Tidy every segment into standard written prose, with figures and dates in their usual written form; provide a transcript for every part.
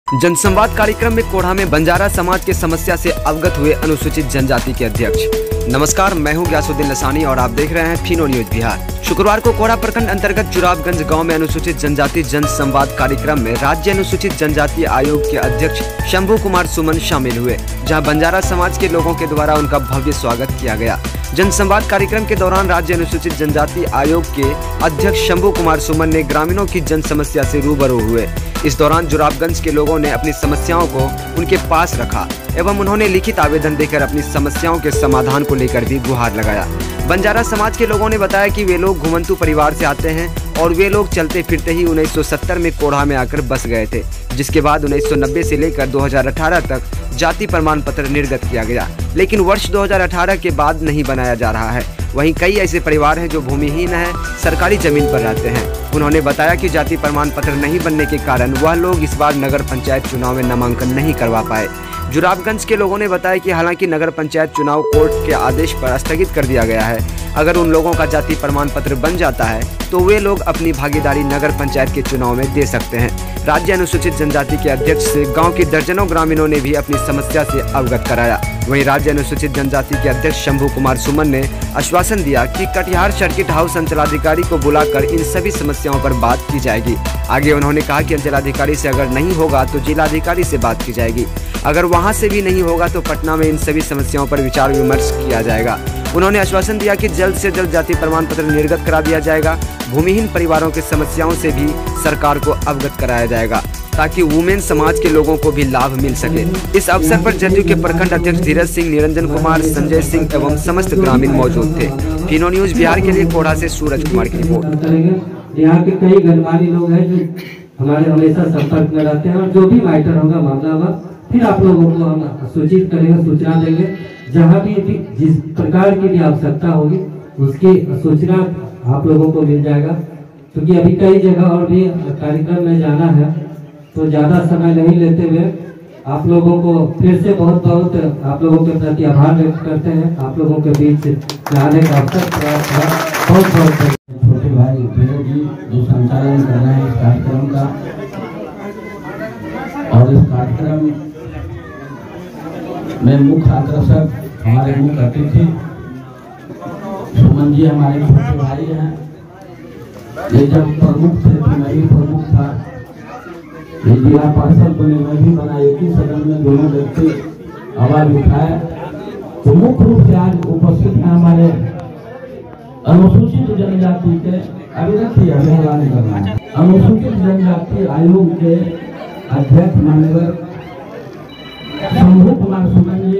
जनसंवाद कार्यक्रम में कोढ़ा में बंजारा समाज के समस्या से अवगत हुए अनुसूचित जनजाति के अध्यक्ष। नमस्कार, मैं हूं ग्यासुद्दीन लसानी और आप देख रहे हैं फिनो न्यूज बिहार। शुक्रवार को कोढ़ा प्रखंड अंतर्गत जुराबगंज गांव में अनुसूचित जनजाति जनसंवाद कार्यक्रम में राज्य अनुसूचित जनजाति आयोग के अध्यक्ष शंभू कुमार सुमन शामिल हुए, जहां बंजारा समाज के लोगों के द्वारा उनका भव्य स्वागत किया गया। जनसंवाद कार्यक्रम के दौरान राज्य अनुसूचित जनजाति आयोग के अध्यक्ष शंभू कुमार सुमन ने ग्रामीणों की जन समस्या से रूबरू हुए। इस दौरान जुराबगंज के लोगों ने अपनी समस्याओं को उनके पास रखा एवं उन्होंने लिखित आवेदन देकर अपनी समस्याओं के समाधान को लेकर भी गुहार लगाया। बंजारा समाज के लोगों ने बताया कि वे लोग घुमंतू परिवार से आते हैं और वे लोग चलते फिरते ही 1970 में कोढ़ा में आकर बस गए थे, जिसके बाद 1990 से लेकर 2018 तक जाति प्रमाण पत्र निर्गत किया गया, लेकिन वर्ष 2018 के बाद नहीं बनाया जा रहा है। वहीं कई ऐसे परिवार हैं जो भूमिहीन हैं, सरकारी जमीन पर रहते हैं। उन्होंने बताया कि जाति प्रमाण पत्र नहीं बनने के कारण वह लोग इस बार नगर पंचायत चुनाव में नामांकन नहीं करवा पाए। जुराबगंज के लोगों ने बताया कि हालांकि नगर पंचायत चुनाव कोर्ट के आदेश पर स्थगित कर दिया गया है, अगर उन लोगों का जाति प्रमाण पत्र बन जाता है तो वे लोग अपनी भागीदारी नगर पंचायत के चुनाव में दे सकते हैं। राज्य अनुसूचित जनजाति के अध्यक्ष से गांव के दर्जनों ग्रामीणों ने भी अपनी समस्या से अवगत कराया। वहीं राज्य अनुसूचित जनजाति के अध्यक्ष शंभू कुमार सुमन ने आश्वासन दिया कि कटिहार सर्किट हाउस अंचलाधिकारी को बुलाकर इन सभी समस्याओं पर बात की जाएगी। आगे उन्होंने कहा कि अंचलाधिकारी से अगर नहीं होगा तो जिलाधिकारी से बात की जाएगी, अगर वहां से भी नहीं होगा तो पटना में इन सभी समस्याओं पर विचार विमर्श किया जाएगा। उन्होंने आश्वासन दिया कि जल्द से जल्द जाति प्रमाण पत्र निर्गत करा दिया जाएगा। भूमिहीन परिवारों की समस्याओं से भी सरकार को अवगत कराया जाएगा ताकि वुमेन समाज के लोगों को भी लाभ मिल सके। इस अवसर पर जदयू के प्रखंड अध्यक्ष धीरज सिंह, निरंजन कुमार, संजय सिंह एवं समस्त ग्रामीण मौजूद थे। फिनो न्यूज बिहार के लिए कोढ़ा से सूरज कुमार की रिपोर्ट। यहाँ के कई गणमान्य लोग हैं जो हमारे हमेशा संपर्क में रहते हैं और जो भी मैटर होगा, मामला होगा, फिर आप लोगों को हम सूचित करेंगे, सूचना देंगे। जहाँ भी जिस प्रकार की भी आवश्यकता होगी उसकी सूचना आप लोगों को मिल जाएगा। क्योंकि अभी कई जगह और भी कार्यक्रम में जाना है, तो ज़्यादा समय नहीं लेते हुए आप लोगों को फिर से बहुत बहुत आप लोगों के प्रति आभार व्यक्त करते हैं। आप लोगों के बीच आने का अवसर बहुत बहुत छोटे भाई धीरज जी जो संचालन कर रहे हैं इस कार्यक्रम का, और इस कार्यक्रम में मुख्य आकर्षक हमारे मुख्य अतिथि सुमन जी हमारे छोटे भाई हैं। ये जब प्रमुख थे तो मैं भी प्रमुख था, ये जिला पार्षद बने, मैं भी बना, एक ही सदन में दोनों व्यक्ति आवाज उठाए। तो मुख्य रूप से आज उपस्थित हैं हमारे अनुसूचित जनजाति के अनुसूचित जनजाति आयोग के अध्यक्ष माननीय शंभू कुमार सुमन जी,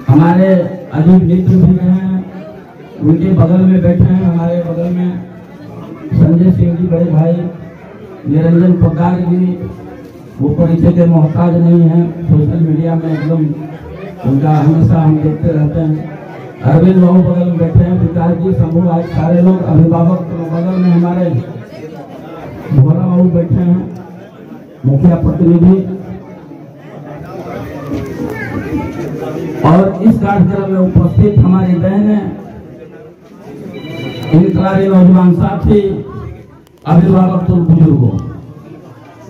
हमारे अजीत मित्र भी हैं, उनके बगल में बैठे हैं। हमारे बगल में संजय सिंह जी बड़े भाई, निरंजन पगार जी, वो परिचय के मोहताज नहीं है, सोशल मीडिया में एकदम उनका हमेशा हम देखते रहते हैं। अरविंद बाबू बगल में बैठे हैं, विकास जी, शंभू, आज सारे लोग अभिभावक बगल में हमारे भोला बाबू बैठे हैं, मुखिया प्रतिनिधि। और इस कार्यक्रम में उपस्थित हमारी बहनें, इनकलाबी नौजवान साथी, अभिभावक तो बुजुर्गों,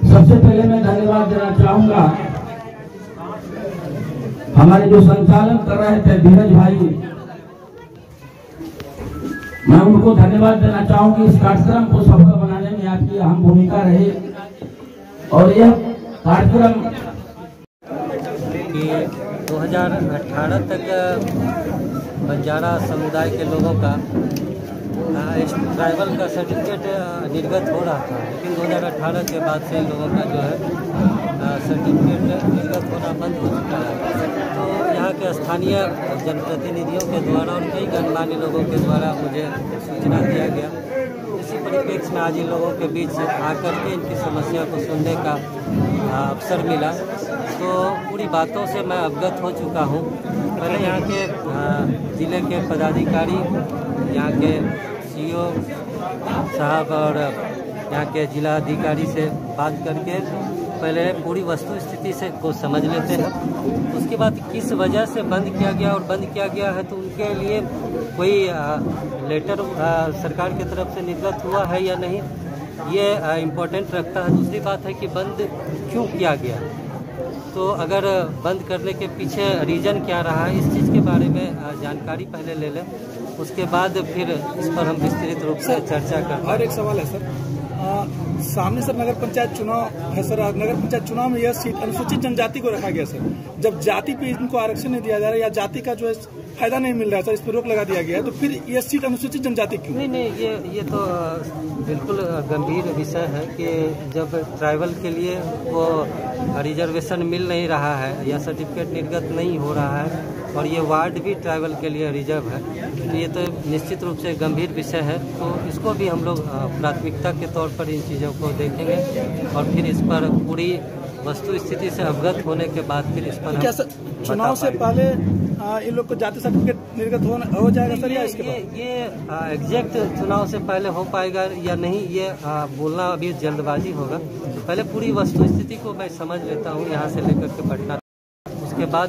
सबसे पहले मैं धन्यवाद देना चाहूंगा हमारे जो संचालन कर रहे थे धीरज भाई, मैं उनको धन्यवाद देना चाहूंगी। इस कार्यक्रम को सफल बनाने में आपकी अहम भूमिका रही और यह कार्यक्रम 2018 तक बंजारा समुदाय के लोगों का ट्राइबल का सर्टिफिकेट निर्गत हो रहा था, लेकिन 2018 के बाद से लोगों का जो है सर्टिफिकेट निर्गत होना बंद हो चुका है। तो यहाँ के स्थानीय जनप्रतिनिधियों के द्वारा और कई गणमान्य लोगों के द्वारा मुझे सूचना दिया गया। इसी परिप्रेक्ष्य में आज इन लोगों के बीच आकर के इनकी समस्या को सुनने का अवसर मिला, तो पूरी बातों से मैं अवगत हो चुका हूँ। पहले यहाँ के ज़िले के पदाधिकारी, यहाँ के सीईओ साहब और यहाँ के जिला अधिकारी से बात करके पहले पूरी वस्तु स्थिति से को समझ लेते हैं। उसके बाद किस वजह से बंद किया गया और बंद किया गया है तो उनके लिए कोई लेटर सरकार की तरफ से निर्गत हुआ है या नहीं, ये इम्पोर्टेंट रखता है। दूसरी बात है कि बंद क्यों किया गया, तो अगर बंद करने के पीछे रीज़न क्या रहा है, इस चीज़ के बारे में जानकारी पहले ले लें, उसके बाद फिर इस पर हम विस्तृत रूप से चर्चा करते हैं। और एक सवाल है सर, सामने सर नगर पंचायत चुनाव है सर, नगर पंचायत चुनाव में यह सीट अनुसूचित जनजाति को रखा गया सर। जब जाति पे इनको आरक्षण नहीं दिया जा रहा है या जाति का जो है फायदा नहीं मिल रहा है सर, इस पर रोक लगा दिया गया है, तो फिर यह सीट अनुसूचित जनजाति क्यों? नहीं, ये तो बिल्कुल गंभीर विषय है कि जब ट्राइबल के लिए वो रिजर्वेशन मिल नहीं रहा है या सर्टिफिकेट निर्गत नहीं हो रहा है और ये वार्ड भी ट्राइबल के लिए रिजर्व है, तो ये तो निश्चित रूप से गंभीर विषय है। तो इसको भी हम लोग प्राथमिकता के तौर पर इन चीज़ों को देखेंगे और फिर इस पर पूरी वस्तु स्थिति से अवगत होने के बाद फिर इस पर क्या सर चुनाव से पहले इन लोग को जाति सर्टिफिकेट निर्गत हो जाएगा सर, या इसके बाद? ये एग्जैक्ट चुनाव से पहले हो पाएगा या नहीं, ये बोलना अभी जल्दबाजी होगा। पहले पूरी वस्तु स्थिति को मैं समझ लेता हूँ यहाँ से लेकर के पटना, उसके बाद